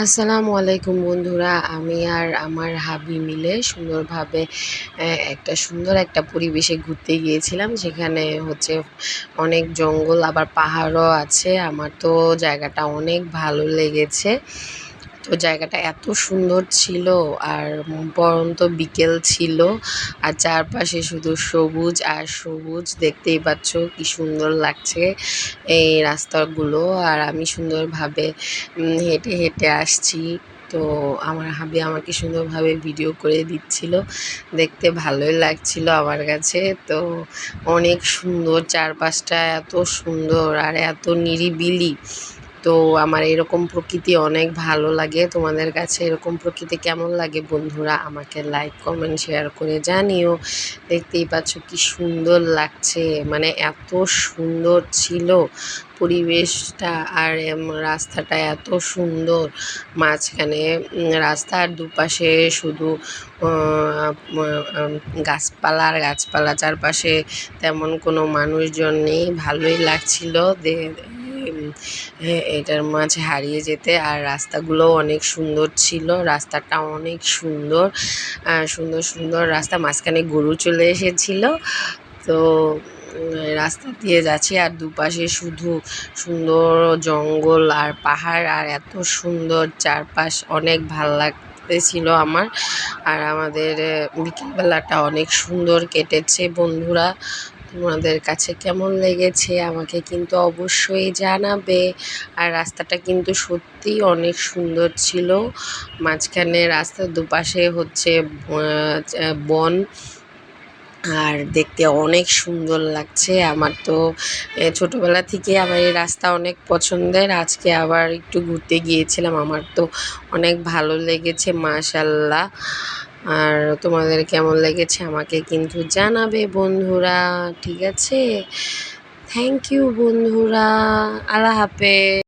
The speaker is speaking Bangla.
আসসালামু আলাইকুম বন্ধুরা, আমি আর আমার হাবি মিলে সুন্দরভাবে একটা পরিবেশে ঘুরতে গিয়েছিলাম। সেখানে অনেক জঙ্গল, আবার পাহাড়ও আছে। আমার তো জায়গাটা অনেক ভালো লেগেছে। তো জায়গাটা এত সুন্দর ছিল, আর পরন্ত বিকেল ছিল, আর চারপাশে শুধু সবুজ আর সবুজ। দেখতেই পাচ্ছ কি সুন্দর লাগছে এই রাস্তাগুলো। আর আমি সুন্দরভাবে হেঁটে হেঁটে আসছি। তো আমার হাবি আমাকে সুন্দরভাবে ভিডিও করে দিচ্ছিল, দেখতে ভালোই লাগছিল আমার কাছে। তো অনেক সুন্দর, চারপাশটা এত সুন্দর আর এত নিরিবিলি। তো আমার এরকম প্রকৃতি অনেক ভালো লাগে। তোমাদের কাছে এরকম প্রকৃতি কেমন লাগে বন্ধুরা? আমাকে লাইক কমেন্ট শেয়ার করে জানিও। দেখতেই পাচ্ছ কি সুন্দর লাগছে, মানে এত সুন্দর ছিল পরিবেশটা। আর রাস্তাটা এত সুন্দর, মাঝখানে রাস্তার দুপাশে শুধু গাছপালা আর গাছপালা, চারপাশে তেমন কোনো মানুষজন নেই। ভালোই লাগছিল এটার মাঝে হারিয়ে যেতে। আর রাস্তাগুলোও অনেক সুন্দর ছিল, রাস্তাটা অনেক সুন্দর, সুন্দর সুন্দর রাস্তা। মাঝখানে গরু চলে এসেছিল। তো রাস্তা দিয়ে যাচ্ছি, আর দুপাশে শুধু সুন্দর জঙ্গল আর পাহাড়, আর এত সুন্দর চারপাশ, অনেক ভাল লাগতেছিল আমার। আর আমাদের বিকেলবেলাটা অনেক সুন্দর কেটেছে বন্ধুরা। তোমাদের কাছে কেমন লেগেছে আমাকে কিন্তু অবশ্যই জানাবে। আর রাস্তাটা কিন্তু সত্যিই অনেক সুন্দর ছিল। মাঝখানে রাস্তার দুপাশে বন, আর দেখতে অনেক সুন্দর লাগছে। আমার তো ছোটোবেলা থেকে আমার এই রাস্তা অনেক পছন্দের। আজকে আবার একটু ঘুরতে গিয়েছিলাম, আমার তো অনেক ভালো লেগেছে মাশাল্লাহ। আর তোমাদের কেমন লেগেছে আমাকে কিন্তু জানাবে বন্ধুরা, ঠিক আছে? থ্যাংক ইউ বন্ধুরা, আল্লাহ হাফেজ।